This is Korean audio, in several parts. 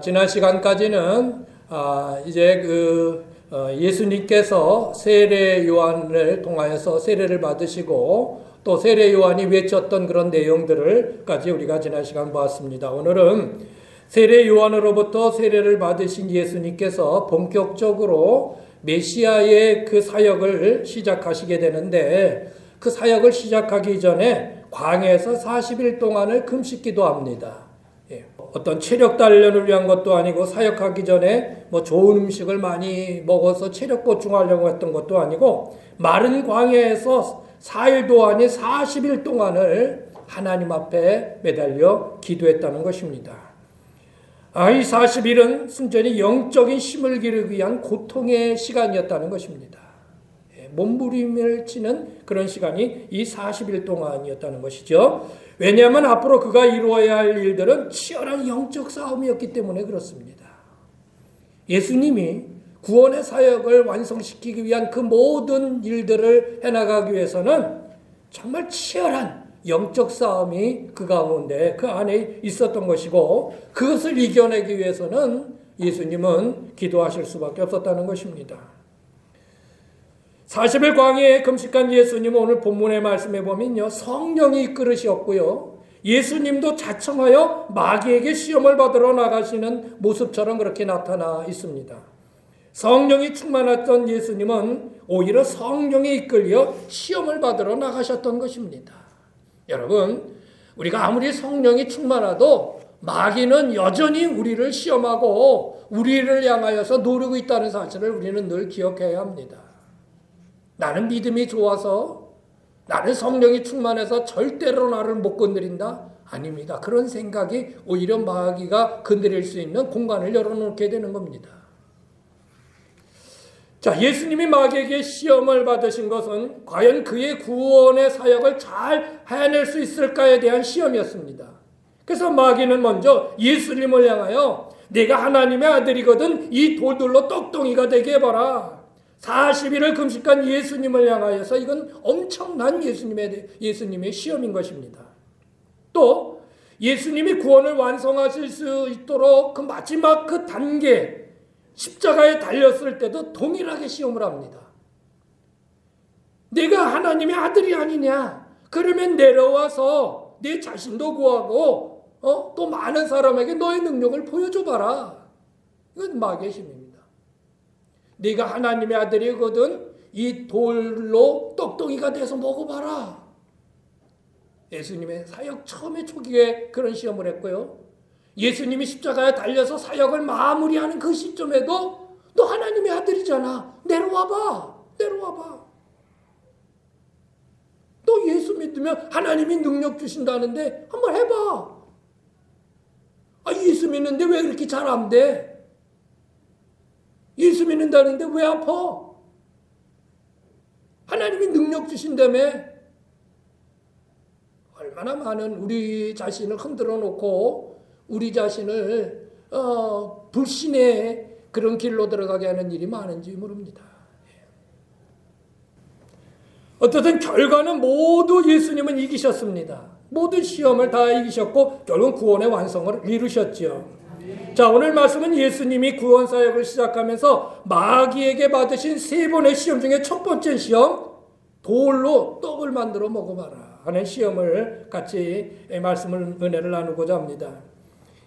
지난 시간까지는 이제 예수님께서 세례 요한을 통하여서 세례를 받으시고 또 세례 요한이 외쳤던 그런 내용들을까지 우리가 지난 시간 보았습니다. 오늘은 세례 요한으로부터 세례를 받으신 예수님께서 본격적으로 메시아의 그 사역을 시작하시게 되는데, 그 사역을 시작하기 전에 광야에서 40일 동안을 금식 기도합니다. 어떤 체력 단련을 위한 것도 아니고, 사역하기 전에 좋은 음식을 많이 먹어서 체력 보충하려고 했던 것도 아니고, 마른 광야에서 4일도 아닌 40일 동안을 하나님 앞에 매달려 기도했다는 것입니다. 이 40일은 순전히 영적인 힘을 기르기 위한 고통의 시간이었다는 것입니다. 몸부림을 치는 그런 시간이 이 40일 동안이었다는 것이죠. 왜냐하면 앞으로 그가 이루어야 할 일들은 치열한 영적 싸움이었기 때문에 그렇습니다. 예수님이 구원의 사역을 완성시키기 위한 그 모든 일들을 해나가기 위해서는 정말 치열한 영적 싸움이 그 가운데, 그 안에 있었던 것이고, 그것을 이겨내기 위해서는 예수님은 기도하실 수밖에 없었다는 것입니다. 40일 광야에 금식한 예수님은 오늘 본문의 말씀에 보면요, 성령이 이끌으셨고요, 예수님도 자청하여 마귀에게 시험을 받으러 나가시는 모습처럼 그렇게 나타나 있습니다. 성령이 충만했던 예수님은 오히려 성령에 이끌려 시험을 받으러 나가셨던 것입니다. 여러분, 우리가 아무리 성령이 충만하도 마귀는 여전히 우리를 시험하고 우리를 향하여서 노리고 있다는 사실을 우리는 늘 기억해야 합니다. 나는 믿음이 좋아서, 나는 성령이 충만해서 절대로 나를 못 건드린다? 아닙니다. 그런 생각이 오히려 마귀가 건드릴 수 있는 공간을 열어놓게 되는 겁니다. 자, 예수님이 마귀에게 시험을 받으신 것은 과연 그의 구원의 사역을 잘 해낼 수 있을까에 대한 시험이었습니다. 그래서 마귀는 먼저 예수님을 향하여 내가 하나님의 아들이거든 이 돌들로 떡덩이가 되게 해봐라. 40일을 금식한 예수님을 향하여서 이건 엄청난 예수님의 시험인 것입니다. 또 예수님이 구원을 완성하실 수 있도록 그 마지막 그 단계, 십자가에 달렸을 때도 동일하게 시험을 합니다. 내가 하나님의 아들이 아니냐? 그러면 내려와서 내 자신도 구하고 또 많은 사람에게 너의 능력을 보여줘봐라. 이건 마귀의 시험입니다. 네가 하나님의 아들이거든 이 돌로 떡덩이가 돼서 먹어봐라. 예수님의 사역 처음에 초기에 그런 시험을 했고요, 예수님이 십자가에 달려서 사역을 마무리하는 그 시점에도 너 하나님의 아들이잖아. 내려와봐. 너 예수 믿으면 하나님이 능력 주신다는데 한번 해봐. 예수 믿는데 왜 그렇게 잘 안 돼? 예수 믿는다는데 왜 아파? 하나님이 능력 주신다며? 얼마나 많은 우리 자신을 흔들어 놓고 우리 자신을 불신의 그런 길로 들어가게 하는 일이 많은지 모릅니다. 어쨌든 결과는 모두 예수님은 이기셨습니다. 모든 시험을 다 이기셨고 결국 구원의 완성을 이루셨죠. 자, 오늘 말씀은 예수님이 구원 사역을 시작하면서 마귀에게 받으신 3번의 시험 중에 첫 번째 시험, 돌로 떡을 만들어 먹어봐라 하는 시험을 같이 말씀을, 은혜를 나누고자 합니다.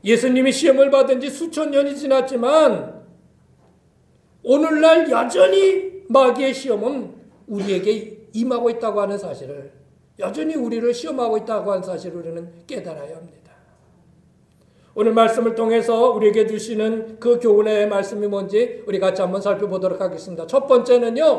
예수님이 시험을 받은 지 수천 년이 지났지만 오늘날 여전히 마귀의 시험은 우리에게 임하고 있다고 하는 사실을, 여전히 우리를 시험하고 있다고 하는 사실을 우리는 깨달아야 합니다. 오늘 말씀을 통해서 우리에게 주시는 그 교훈의 말씀이 뭔지 우리 같이 한번 살펴보도록 하겠습니다. 첫 번째는요,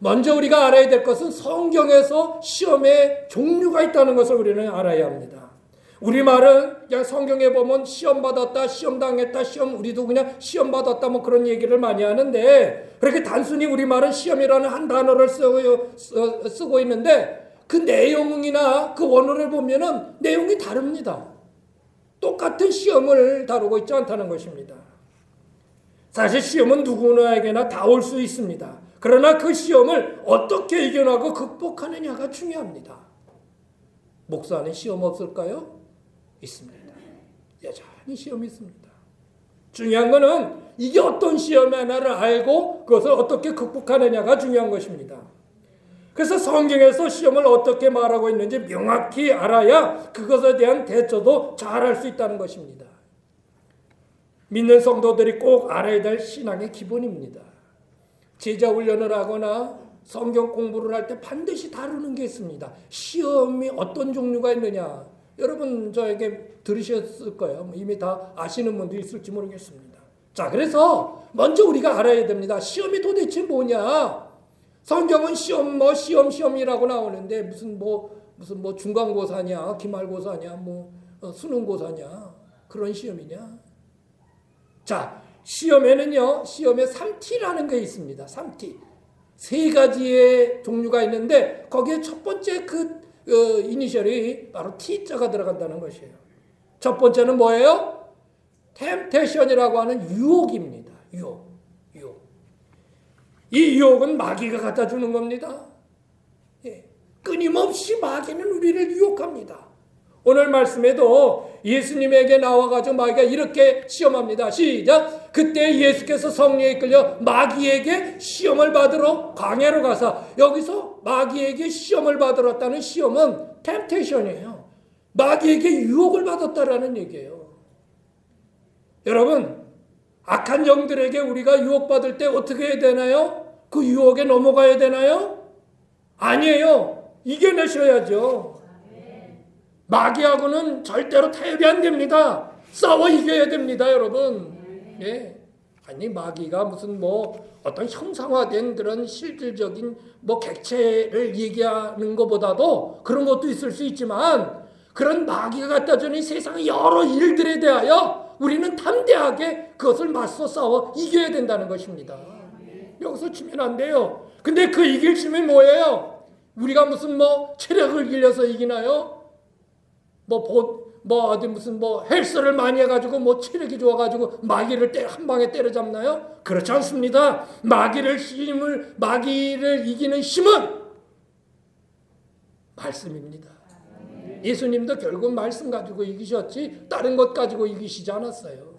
먼저 우리가 알아야 될 것은 성경에서 시험의 종류가 있다는 것을 우리는 알아야 합니다. 우리말은 그냥 성경에 보면 시험 받았다, 시험 당했다, 우리도 그냥 시험 받았다 그런 얘기를 많이 하는데, 그렇게 단순히 우리말은 시험이라는 한 단어를 쓰고 있는데 그 내용이나 그 원어를 보면은 내용이 다릅니다. 똑같은 시험을 다루고 있지 않다는 것입니다. 사실 시험은 누구나에게나 다 올 수 있습니다. 그러나 그 시험을 어떻게 이겨나고 극복하느냐가 중요합니다. 목사는 시험 없을까요? 있습니다. 여전히 시험이 있습니다. 중요한 거는 이게 어떤 시험이 하나를 알고 그것을 어떻게 극복하느냐가 중요한 것입니다. 그래서 성경에서 시험을 어떻게 말하고 있는지 명확히 알아야 그것에 대한 대처도 잘할 수 있다는 것입니다. 믿는 성도들이 꼭 알아야 될 신앙의 기본입니다. 제자 훈련을 하거나 성경 공부를 할 때 반드시 다루는 게 있습니다. 시험이 어떤 종류가 있느냐. 여러분 저에게 들으셨을 거예요. 이미 다 아시는 분도 있을지 모르겠습니다. 자, 그래서 먼저 우리가 알아야 됩니다. 시험이 도대체 뭐냐? 성경은 시험이라고 나오는데 무슨 중간고사냐, 기말고사냐, 수능고사냐 그런 시험이냐? 자, 시험에는요, 시험에 3T라는 게 있습니다. 3T. 세 가지의 종류가 있는데 거기에 첫 번째 이니셜이 바로 T자가 들어간다는 것이에요. 첫 번째는 뭐예요? 템테이션이라고 하는 유혹입니다. 유혹. 이 유혹은 마귀가 갖다 주는 겁니다. 끊임없이 마귀는 우리를 유혹합니다. 오늘 말씀에도 예수님에게 나와가지고 마귀가 이렇게 시험합니다. 시작. 그때 예수께서 성령에 이끌려 마귀에게 시험을 받으러 광야로 가사, 여기서 마귀에게 시험을 받으러 왔다는 시험은 템테이션이에요. 마귀에게 유혹을 받았다라는 얘기예요. 여러분, 악한 영들에게 우리가 유혹받을 때 어떻게 해야 되나요? 그 유혹에 넘어가야 되나요? 아니에요. 이겨내셔야죠. 마귀하고는 절대로 타협이 안 됩니다. 싸워 이겨야 됩니다, 여러분. 아니, 마귀가 무슨 어떤 형상화된 그런 실질적인 객체를 얘기하는 것보다도 그런 것도 있을 수 있지만, 그런 마귀가 갖다 주는 세상의 여러 일들에 대하여 우리는 담대하게 그것을 맞서 싸워 이겨야 된다는 것입니다. 여기서 지면 안 돼요. 근데 그 이길 힘이 뭐예요? 우리가 무슨 체력을 길려서 이기나요? 어디 무슨 헬스를 많이 해가지고 체력이 좋아가지고 마귀를 한 방에 때려잡나요? 그렇지 않습니다. 마귀를 이기는 힘은 말씀입니다. 예수님도 결국 말씀 가지고 이기셨지 다른 것 가지고 이기시지 않았어요.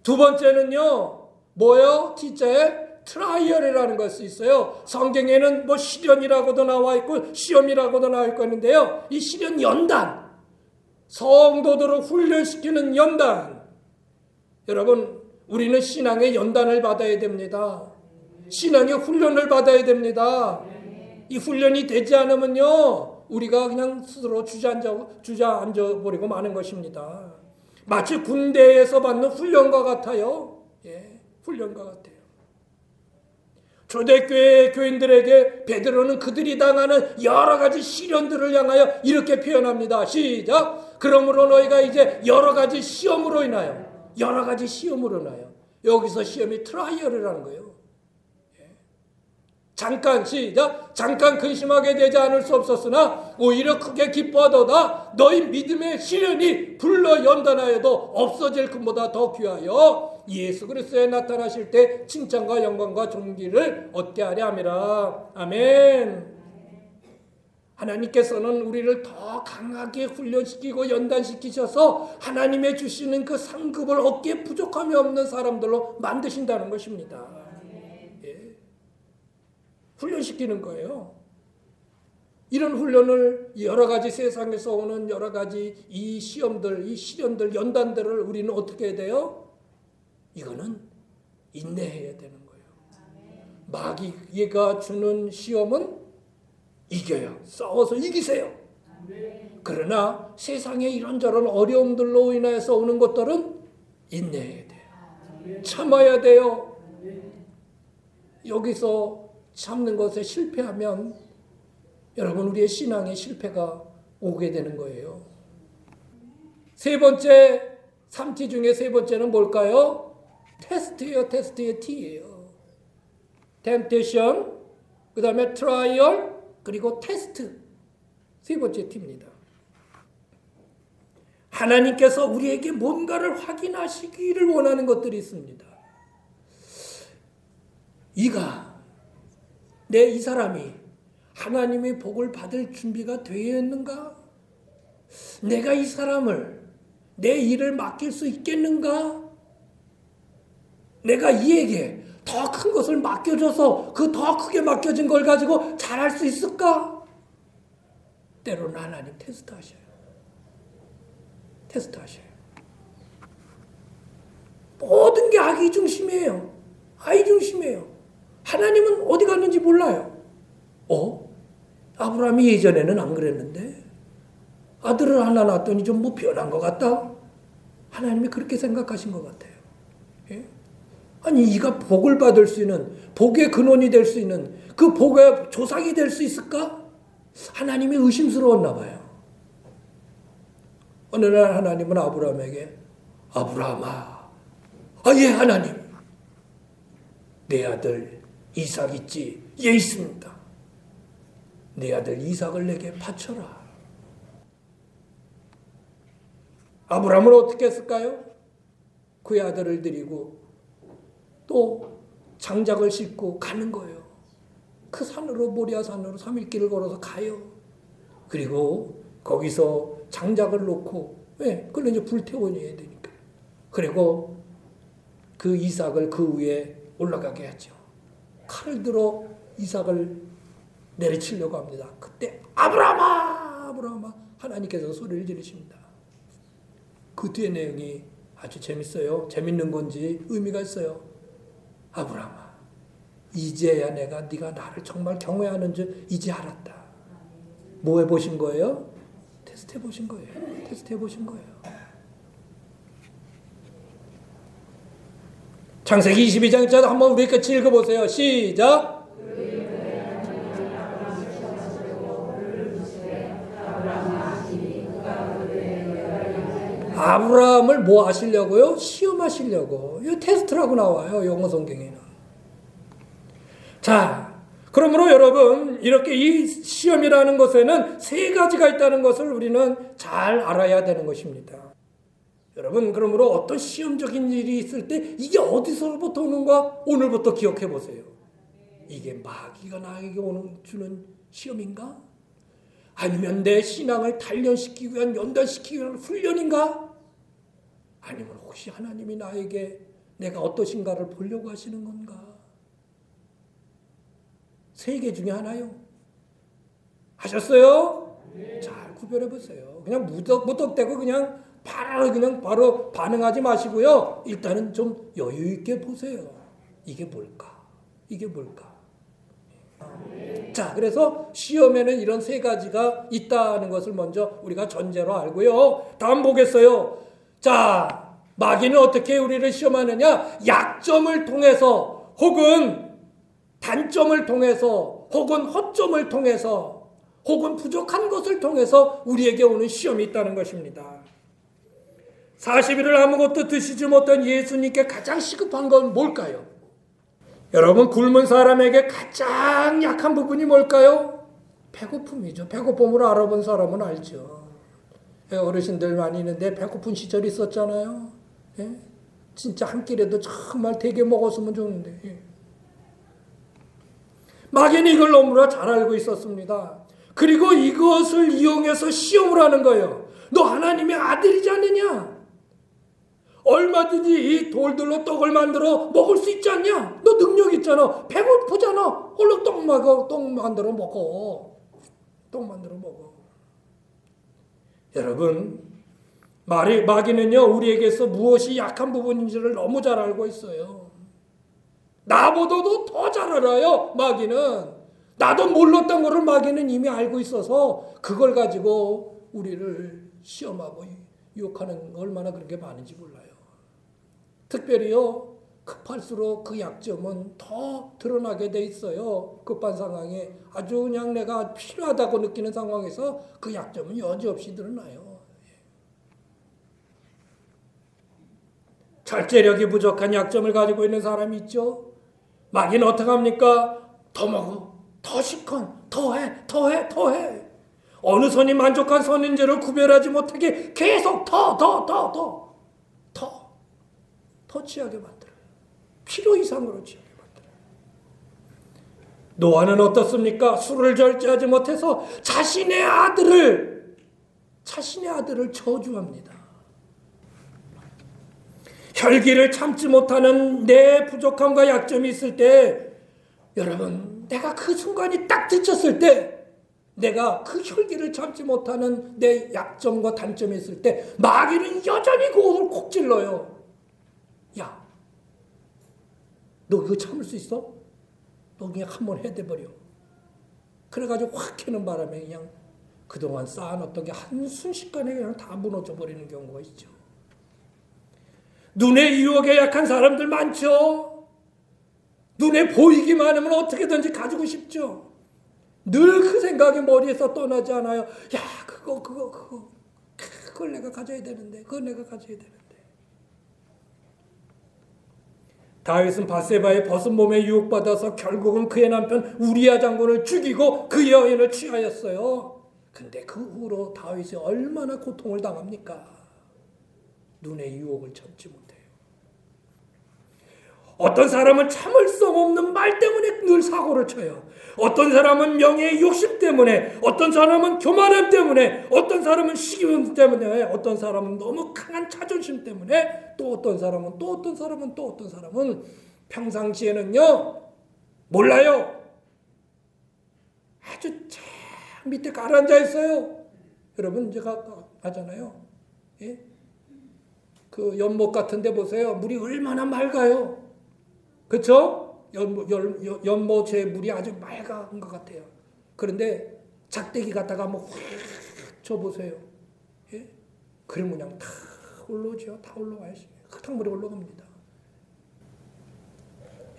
두 번째는요, 뭐예요? T자에 트라이얼이라는 것이 있어요. 성경에는 시련이라고도 나와 있고 시험이라고도 나와 있는데요. 이 시련 연단, 성도들을 훈련시키는 연단. 여러분, 우리는 신앙의 연단을 받아야 됩니다. 신앙의 훈련을 받아야 됩니다. 이 훈련이 되지 않으면요, 우리가 그냥 스스로 주저앉아 버리고 마는 것입니다. 마치 군대에서 받는 훈련과 같아요. 훈련과 같아요. 초대교회 교인들에게 베드로는 그들이 당하는 여러 가지 시련들을 향하여 이렇게 표현합니다. 시작. 그러므로 너희가 이제 여러 가지 시험으로 인하여 여기서 시험이 트라이얼이라는 거예요. 잠깐 근심하게 되지 않을 수 없었으나 오히려 크게 기뻐하도다. 너희 믿음의 시련이 불러 연단하여도 없어질 것보다 더 귀하여 예수 그리스도에 나타나실 때 칭찬과 영광과 존귀를 얻게 하려 함이라. 아멘. 하나님께서는 우리를 더 강하게 훈련시키고 연단시키셔서 하나님의 주시는 그 상급을 얻기에 부족함이 없는 사람들로 만드신다는 것입니다. 훈련시키는 거예요. 이런 훈련을 여러 가지 세상에서 오는 여러 가지 이 시험들, 이 시련들, 연단들을 우리는 어떻게 해야 돼요? 이거는 인내해야 되는 거예요. 마귀가 주는 시험은 이겨요. 싸워서 이기세요. 그러나 세상에 이런저런 어려움들로 인해서 오는 것들은 인내해야 돼요. 참아야 돼요. 여기서 참는 것에 실패하면 여러분 우리의 신앙에 실패가 오게 되는 거예요. 세 번째 3T 중에 세 번째는 뭘까요? 테스트예요. 테스트의 T예요. 템테이션, 그 다음에 트라이얼, 그리고 테스트. 세 번째 T입니다. 하나님께서 우리에게 뭔가를 확인하시기를 원하는 것들이 있습니다. 이 사람이 하나님의 복을 받을 준비가 되어 있는가? 내가 이 사람을 내 일을 맡길 수 있겠는가? 내가 이에게 더 큰 것을 맡겨줘서 그 더 크게 맡겨진 걸 가지고 잘할 수 있을까? 때로는 하나님 테스트하셔요. 모든 게 아기 중심이에요. 아이 중심이에요. 하나님은 어디 갔는지 몰라요. 아브라함이 예전에는 안 그랬는데 아들을 하나 낳았더니 좀 뭐 변한 것 같다. 하나님이 그렇게 생각하신 것 같아요. 예? 아니 이가 복을 받을 수 있는, 복의 근원이 될 수 있는, 그 복의 조상이 될 수 있을까? 하나님이 의심스러웠나 봐요. 어느 날 하나님은 아브라함에게 아브라함아, 예 하나님, 내 아들 이삭 있지? 예 있습니다. 내 아들 이삭을 내게 바쳐라. 아브라함은 어떻게 했을까요? 그의 아들을 데리고 또 장작을 싣고 가는 거예요. 그 산으로, 모리아 산으로 3일길을 걸어서 가요. 그리고 거기서 장작을 놓고, 그걸 이제 불태워야 되니까. 그리고 그 이삭을 그 위에 올라가게 하죠. 칼을 들어 이삭을 내리치려고 합니다. 그때 아브라함아, 아브라함아, 하나님께서 소리를 지르십니다. 그 뒤에 내용이 아주 재밌어요. 재밌는 건지 의미가 있어요. 아브라함아, 이제야 내가 네가 나를 정말 경외하는 줄 이제 알았다. 뭐 해보신 거예요? 테스트 해보신 거예요. 창세기 22장짜리 한번 우리 같이 읽어보세요. 시작. 아브라함을 뭐 하시려고요? 시험하시려고. 이거 테스트라고 나와요. 영어 성경에는. 자, 그러므로 여러분, 이렇게 이 시험이라는 것에는 세 가지가 있다는 것을 우리는 잘 알아야 되는 것입니다. 여러분, 그러므로 어떤 시험적인 일이 있을 때 이게 어디서부터 오는가? 오늘부터 기억해 보세요. 이게 마귀가 나에게 주는 시험인가? 아니면 내 신앙을 단련시키기 위한, 연단시키기 위한 훈련인가? 아니면 혹시 하나님이 나에게 내가 어떠신가를 보려고 하시는 건가? 세 개 중에 하나요. 하셨어요? 네. 잘 구별해 보세요. 그냥 무턱대고 그냥 바로 반응하지 마시고요. 일단은 좀 여유 있게 보세요. 이게 뭘까? 자, 그래서 시험에는 이런 세 가지가 있다는 것을 먼저 우리가 전제로 알고요. 다음 보겠어요. 자, 마귀는 어떻게 우리를 시험하느냐? 약점을 통해서, 혹은 단점을 통해서, 혹은 허점을 통해서, 혹은 부족한 것을 통해서 우리에게 오는 시험이 있다는 것입니다. 40일을 아무것도 드시지 못한 예수님께 가장 시급한 건 뭘까요? 여러분, 굶은 사람에게 가장 약한 부분이 뭘까요? 배고픔이죠. 배고픔으로 알아본 사람은 알죠. 어르신들 많이 있는데 배고픈 시절이 있었잖아요. 진짜 한 끼라도 정말 되게 먹었으면 좋은데. 마귀는 이걸 너무나 잘 알고 있었습니다. 그리고 이것을 이용해서 시험을 하는 거예요. 너 하나님의 아들이지 않느냐? 얼마든지 이 돌들로 떡을 만들어 먹을 수 있지 않냐? 너 능력 있잖아. 배고프잖아. 얼른 떡 만들어 먹어. 여러분, 마귀는요, 우리에게서 무엇이 약한 부분인지를 너무 잘 알고 있어요. 나보다도 더 잘 알아요, 마귀는. 나도 몰랐던 거를 마귀는 이미 알고 있어서 그걸 가지고 우리를 시험하고 유혹하는 얼마나 그런 게 많은지 몰라요. 특별히요, 급할수록 그 약점은 더 드러나게 돼 있어요. 급한 상황에 아주 그냥 내가 필요하다고 느끼는 상황에서 그 약점은 여지없이 드러나요. 절제력이 부족한 약점을 가지고 있는 사람이 있죠. 마귀는 어떻게 합니까? 더 먹어, 더 시컨, 더해. 어느 선이 만족한 선인지를 구별하지 못하게 계속 더 취하게 만들어요. 필요 이상으로 취하게 만들어요. 노아는 어떻습니까? 술을 절제하지 못해서 자신의 아들을 저주합니다. 결기를 참지 못하는 내 부족함과 약점이 있을 때, 여러분, 내가 그 순간이 딱 지쳤을 때, 내가 그 혈기를 참지 못하는 내 약점과 단점이 있을 때 마귀는 여전히 그 옷을 콕 찔러요. 야, 너 그거 참을 수 있어? 너 그냥 한번 해대버려. 그래가지고 확 캐는 바람에 그냥 그동안 쌓아놨던 게 한순식간에 그냥 다 무너져 버리는 경우가 있죠. 눈의 유혹에 약한 사람들 많죠. 눈에 보이기만 하면 어떻게든지 가지고 싶죠. 늘 그 생각이 머리에서 떠나지 않아요. 야, 그걸 내가 가져야 되는데, 그걸 내가 가져야 되는데. 다윗은 밧세바의 벗은 몸에 유혹받아서 결국은 그의 남편 우리야 장군을 죽이고 그 여인을 취하였어요. 근데 그 후로 다윗이 얼마나 고통을 당합니까? 눈의 유혹을 참지 못해요. 어떤 사람은 참을 수 없는 말 때문에 늘 사고를 쳐요. 어떤 사람은 명예의 욕심 때문에, 어떤 사람은 교만함 때문에, 어떤 사람은 시기심 때문에, 어떤 사람은 너무 강한 자존심 때문에, 또 어떤 사람은 평상시에는요 몰라요. 아주 참 밑에 가라앉아 있어요. 여러분 제가 하잖아요. 예? 그 연못 같은 데 보세요. 물이 얼마나 맑아요. 그렇죠? 연못의 물이 아주 맑은 것 같아요. 그런데 작대기 갖다가 뭐 확 쳐보세요. 예? 그러면 그냥 다 올라오죠. 다 올라와야지. 흙탕물이 올라갑니다.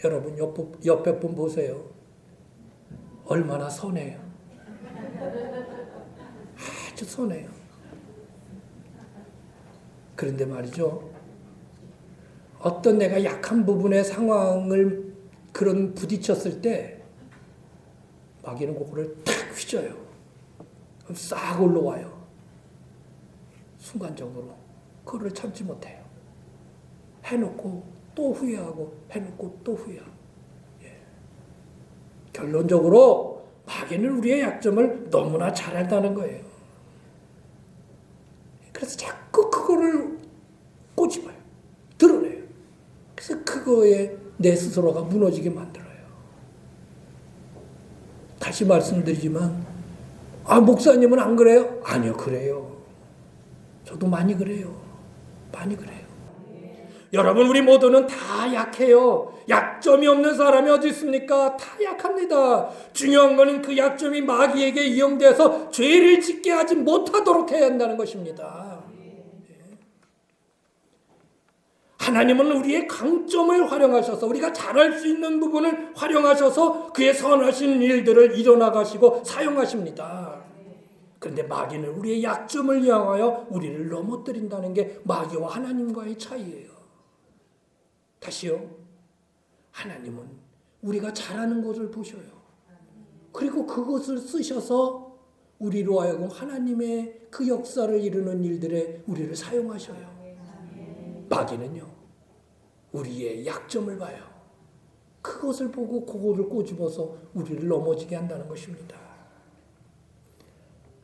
여러분 옆에 분 보세요. 얼마나 선해요. 아주 선해요. 그런데 말이죠. 어떤 내가 약한 부분의 상황을 그런 부딪혔을 때 마귀는 그거를 탁 휘져요. 그럼 싹 올라와요. 순간적으로 그거를 참지 못해요. 해놓고 또 후회하고 해놓고 또 후회하고. 예. 결론적으로 마귀는 우리의 약점을 너무나 잘 알다는 거예요. 그래서 자꾸 그거를 꼬집어요. 드러내요. 그래서 그거에 내 스스로가 무너지게 만들어요. 다시 말씀드리지만 목사님은 안 그래요? 아니요, 그래요. 저도 많이 그래요. 많이 그래요. 여러분 우리 모두는 다 약해요. 약점이 없는 사람이 어디 있습니까? 다 약합니다. 중요한 것은 그 약점이 마귀에게 이용돼서 죄를 짓게 하지 못하도록 해야 한다는 것입니다. 하나님은 우리의 강점을 활용하셔서 우리가 잘할 수 있는 부분을 활용하셔서 그의 선하신 일들을 이뤄나가시고 사용하십니다. 그런데 마귀는 우리의 약점을 이용하여 우리를 넘어뜨린다는 게 마귀와 하나님과의 차이예요. 다시요. 하나님은 우리가 잘하는 것을 보셔요. 그리고 그것을 쓰셔서 우리로 하여금 하나님의 그 역사를 이루는 일들에 우리를 사용하셔요. 마귀는요. 우리의 약점을 봐요. 그것을 보고 그거를 꼬집어서 우리를 넘어지게 한다는 것입니다.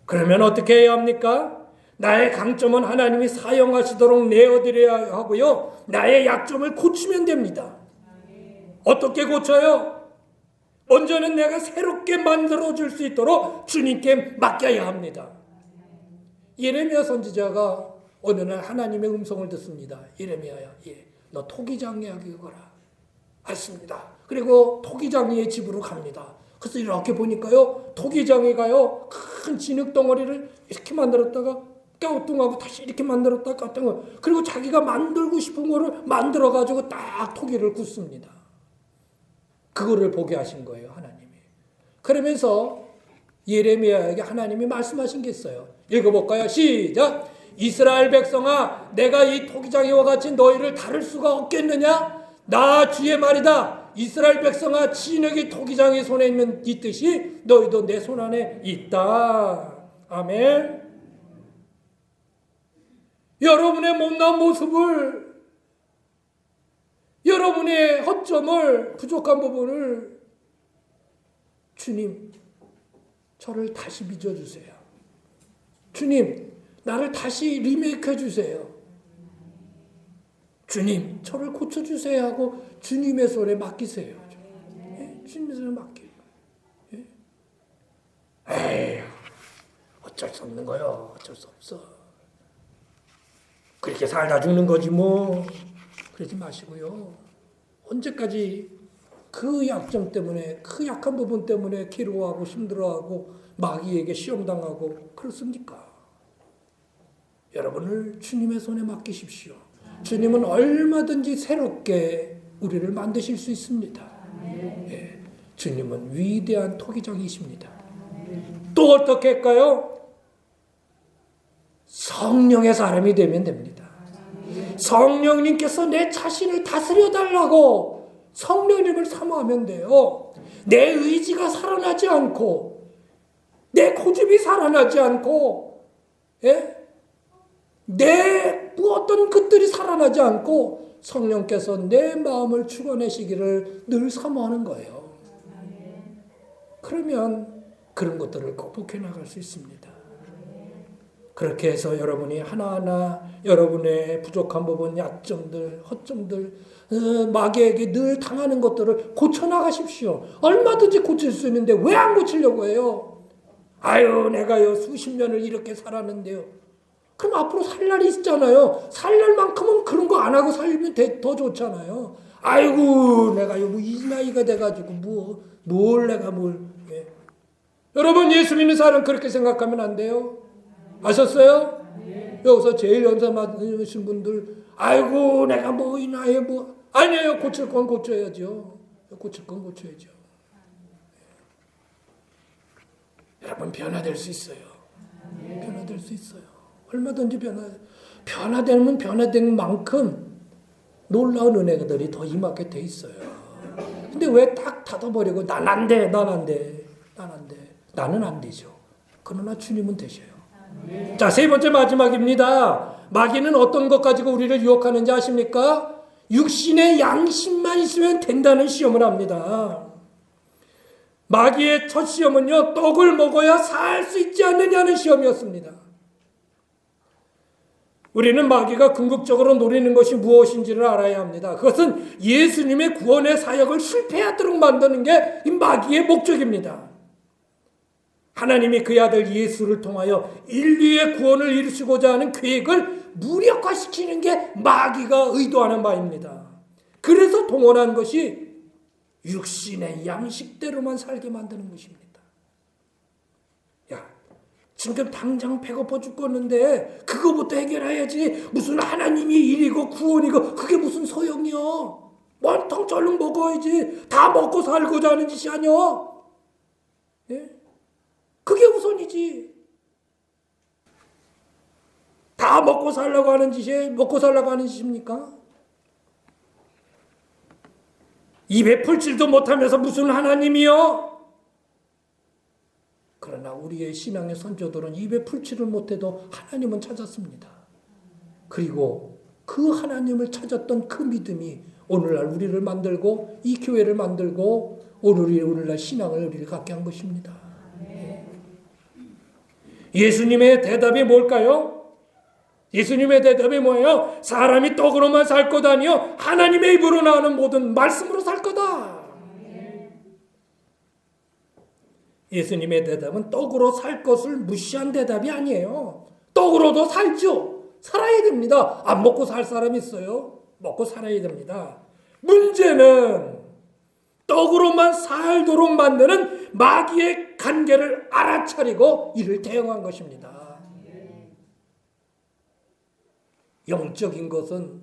그러면 어떻게 해야 합니까? 나의 강점은 하나님이 사용하시도록 내어드려야 하고요. 나의 약점을 고치면 됩니다. 어떻게 고쳐요? 먼저는 내가 새롭게 만들어줄 수 있도록 주님께 맡겨야 합니다. 예레미야 선지자가 어느 날 하나님의 음성을 듣습니다. 예레미야야, 너 토기장이야 그거라. 알습니다. 그리고 토기장이의 집으로 갑니다. 그래서 이렇게 보니까요, 토기장이가요 큰 진흙 덩어리를 이렇게 만들었다가 갸우뚱하고 다시 이렇게 만들었다가 갸우뚱하고, 그리고 자기가 만들고 싶은 거를 만들어 가지고 딱 토기를 굽습니다. 그거를 보게 하신 거예요, 하나님이. 그러면서 예레미야에게 하나님이 말씀하신 게 있어요. 읽어볼까요? 시작. 이스라엘 백성아, 내가 이 토기장이와 같이 너희를 다룰 수가 없겠느냐? 나 주의 말이다. 이스라엘 백성아, 진흙이 토기장의 손에 있듯이 너희도 내 손 안에 있다. 아멘. 여러분의 못난 모습을, 여러분의 허점을, 부족한 부분을 주님, 저를 다시 빚어주세요. 주님, 나를 다시 리메이크 해주세요. 주님, 저를 고쳐주세요 하고 주님의 손에 맡기세요. 주님의 손에 맡기요. 에휴, 어쩔 수 없는 거요. 어쩔 수 없어. 그렇게 살다 죽는 거지 뭐. 그러지 마시고요. 언제까지 그 약점 때문에, 그 약한 부분 때문에 괴로워하고 힘들어하고 마귀에게 시험당하고 그렇습니까? 여러분을 주님의 손에 맡기십시오. 주님은 얼마든지 새롭게 우리를 만드실 수 있습니다. 예, 주님은 위대한 토기장이십니다. 또 어떻게 할까요? 성령의 사람이 되면 됩니다. 성령님께서 내 자신을 다스려 달라고 성령님을 사모하면 돼요. 내 의지가 살아나지 않고, 내 고집이 살아나지 않고, 내 어떤 것들이 살아나지 않고 성령께서 내 마음을 추구내시기를 늘 사모하는 거예요. 그러면 그런 것들을 극복해 나갈 수 있습니다. 그렇게 해서 여러분이 하나하나 여러분의 부족한 부분, 약점들, 허점들, 마귀에게 늘 당하는 것들을 고쳐나가십시오. 얼마든지 고칠 수 있는데 왜 안 고치려고 해요? 아유, 내가요 수십 년을 이렇게 살았는데요. 그럼 앞으로 살 날이 있잖아요. 살 날만큼은 그런 거 안 하고 살면 더 좋잖아요. 아이고, 내가요 이 나이가 돼가지고 예. 여러분, 예수 믿는 사람 그렇게 생각하면 안 돼요. 아셨어요? 여기서 제일 연세 많으신 분들, 아이고 내가 뭐 이 나이에 뭐, 아니에요. 고칠 건 고쳐야죠. 고칠 건 고쳐야죠. 여러분, 변화될 수 있어요. 변화될 수 있어요. 얼마든지 변화되면 변화된 만큼 놀라운 은혜들이 더 임하게 돼 있어요. 근데 왜 딱 닫아버리고 난 안 돼, 난 안 돼, 난 안 돼. 나는 안 되죠. 그러나 주님은 되셔요. 자, 세 번째 마지막입니다. 마귀는 어떤 것 가지고 우리를 유혹하는지 아십니까? 육신의 양심만 있으면 된다는 시험을 합니다. 마귀의 첫 시험은요, 떡을 먹어야 살 수 있지 않느냐는 시험이었습니다. 우리는 마귀가 궁극적으로 노리는 것이 무엇인지를 알아야 합니다. 그것은 예수님의 구원의 사역을 실패하도록 만드는 게 이 마귀의 목적입니다. 하나님이 그의 아들 예수를 통하여 인류의 구원을 이루시고자 하는 계획을 무력화시키는 게 마귀가 의도하는 바입니다. 그래서 동원한 것이 육신의 양식대로만 살게 만드는 것입니다. 야, 지금 당장 배고파 죽겠는데 그거부터 해결해야지. 무슨 하나님이 일이고 구원이고 그게 무슨 소용이야. 원통 절름 먹어야지. 다 먹고 살고자 하는 짓이 아니야. 예? 그게 우선이지. 다 먹고 살려고 하는 짓입니까? 입에 풀칠도 못하면서 무슨 하나님이요? 그러나 우리의 신앙의 선조들은 입에 풀칠을 못해도 하나님은 찾았습니다. 그리고 그 하나님을 찾았던 그 믿음이 오늘날 우리를 만들고 이 교회를 만들고 오늘날 신앙을 우리를 갖게 한 것입니다. 예수님의 대답이 뭘까요? 예수님의 대답이 뭐예요? 사람이 떡으로만 살 것 아니요 하나님의 입으로 나오는 모든 말씀으로 살 거다. 예수님의 대답은 떡으로 살 것을 무시한 대답이 아니에요. 떡으로도 살죠. 살아야 됩니다. 안 먹고 살 사람이 있어요? 먹고 살아야 됩니다. 문제는 떡으로만 살도록 만드는 마귀의 간계를 알아차리고 이를 대응한 것입니다. 영적인 것은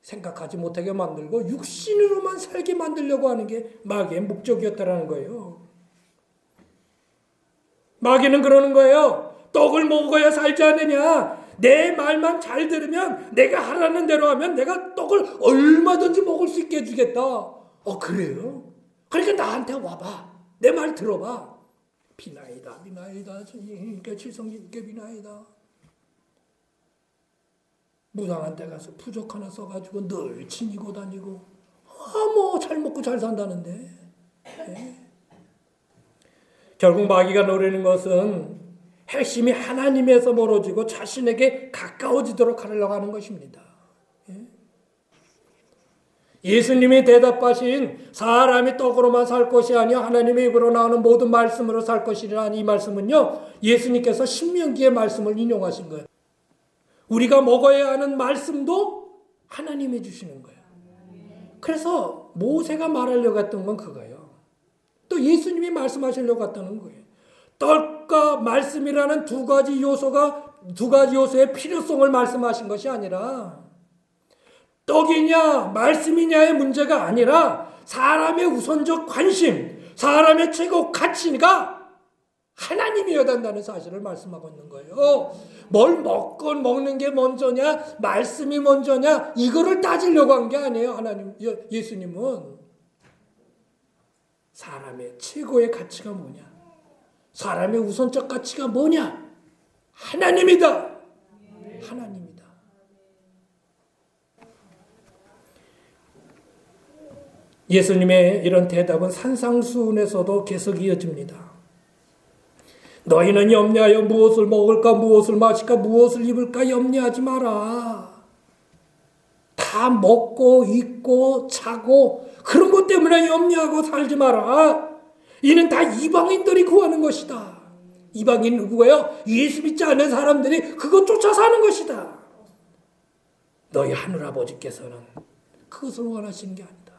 생각하지 못하게 만들고 육신으로만 살게 만들려고 하는 게 마귀의 목적이었다라는 거예요. 마귀는 그러는 거예요. 떡을 먹어야 살지 않느냐. 내 말만 잘 들으면 내가 하라는 대로 하면 내가 떡을 얼마든지 먹을 수 있게 해주겠다. 그래요? 그러니까 나한테 와봐. 내 말 들어봐. 비나이다 주님께 칠성님께 비나이다. 무당한 데 가서 부적 하나 써가지고 늘 지니고 다니고 뭐 잘 먹고 잘 산다는데. 네. 결국 마귀가 노리는 것은 핵심이 하나님에서 멀어지고 자신에게 가까워지도록 하려고 하는 것입니다. 예수님이 대답하신 사람이 떡으로만 살 것이 아니요 하나님의 입으로 나오는 모든 말씀으로 살 것이라는 이 말씀은요, 예수님께서 신명기의 말씀을 인용하신 거예요. 우리가 먹어야 하는 말씀도 하나님이 주시는 거예요. 그래서 모세가 말하려고 했던 건 그거예요. 또 예수님이 말씀하시려고 했다는 거예요. 떡과 말씀이라는 두 가지 요소의 필요성을 말씀하신 것이 아니라 떡이냐 말씀이냐의 문제가 아니라 사람의 우선적 관심, 사람의 최고 가치가 하나님이어야 된다는 사실을 말씀하고 있는 거예요. 뭘 먹는 게 먼저냐 말씀이 먼저냐 이거를 따지려고 한 게 아니에요. 예수님은 사람의 최고의 가치가 뭐냐, 사람의 우선적 가치가 뭐냐, 하나님이다. 하나님이다. 예수님의 이런 대답은 산상수훈에서도 계속 이어집니다. 너희는 염려하여 무엇을 먹을까, 무엇을 마실까, 무엇을 입을까 염려하지 마라. 다 먹고 입고 자고 그런 것 때문에 염려하고 살지 마라. 이는 다 이방인들이 구하는 것이다. 이방인 누구예요? 예수 믿지 않는 사람들이 그것 쫓아 사는 것이다. 너희 하늘아버지께서는 그것을 원하시는 게 아니다.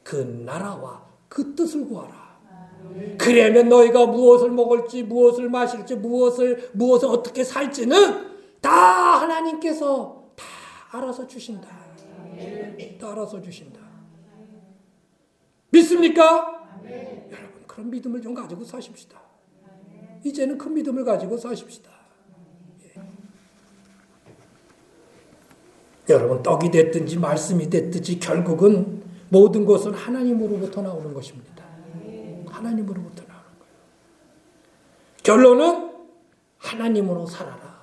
그 나라와 그 뜻을 구하라. 그러면 너희가 무엇을 먹을지, 무엇을 마실지, 무엇을 어떻게 살지는 다 하나님께서 다 알아서 주신다. 다 알아서 주신다. 믿습니까? 여러분, 그런 믿음을 좀 가지고 사십시다. 이제는 큰 믿음을 가지고 사십시다. 여러분, 떡이 됐든지 말씀이 됐든지 결국은 모든 것은 하나님으로부터 나오는 것입니다. 하나님으로부터 나오는 거예요. 결론은 하나님으로 살아라.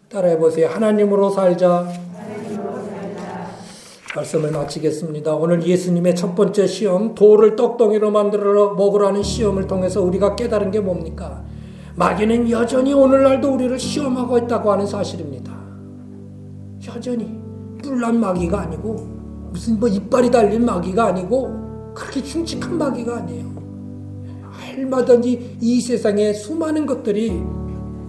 따라해 보세요. 하나님으로 살자. 말씀을 마치겠습니다. 오늘 예수님의 첫 번째 시험, 돌을 떡덩이로 만들어 먹으라는 시험을 통해서 우리가 깨달은 게 뭡니까? 마귀는 여전히 오늘날도 우리를 시험하고 있다고 하는 사실입니다. 여전히 뿔난 마귀가 아니고 무슨 이빨이 달린 마귀가 아니고 그렇게 흉측한 마귀가 아니에요. 얼마든지 이 세상에 수많은 것들이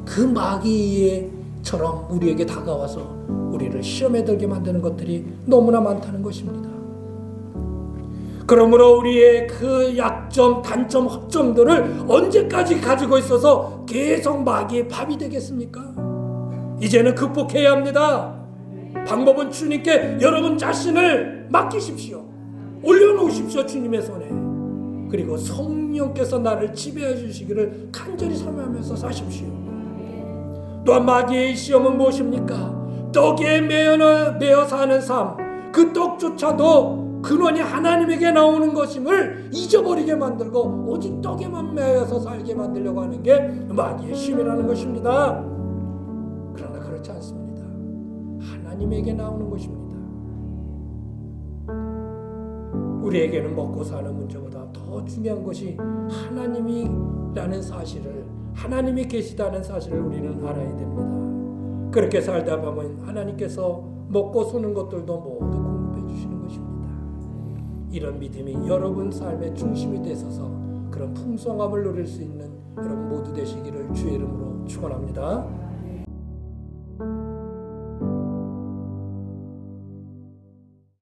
그 마귀처럼 우리에게 다가와서 우리를 시험에 들게 만드는 것들이 너무나 많다는 것입니다. 그러므로 우리의 그 약점, 단점, 허점들을 언제까지 가지고 있어서 계속 마귀의 밥이 되겠습니까? 이제는 극복해야 합니다. 방법은 주님께 여러분 자신을 맡기십시오. 올려놓으십시오. 주님의 손에. 그리고 성령께서 나를 지배해 주시기를 간절히 사모하면서 사십시오. 또한 마귀의 시험은 무엇입니까? 떡에 매여 사는 삶, 그 떡조차도 근원이 하나님에게 나오는 것임을 잊어버리게 만들고 오직 떡에만 매여서 살게 만들려고 하는 게 마귀의 시험이라는 것입니다. 그러나 그렇지 않습니다. 하나님에게 나오는 것입니다. 우리에게는 먹고 사는 문제보다 더 중요한 것이 하나님이라는 사실을, 하나님이 계시다는 사실을 우리는 알아야 됩니다. 그렇게 살다 보면 하나님께서 먹고 쓰는 것들도 모두 공급해 주시는 것입니다. 이런 믿음이 여러분 삶의 중심이 되셔서 그런 풍성함을 누릴 수 있는 여러분 모두 되시기를 주의 이름으로 축원합니다.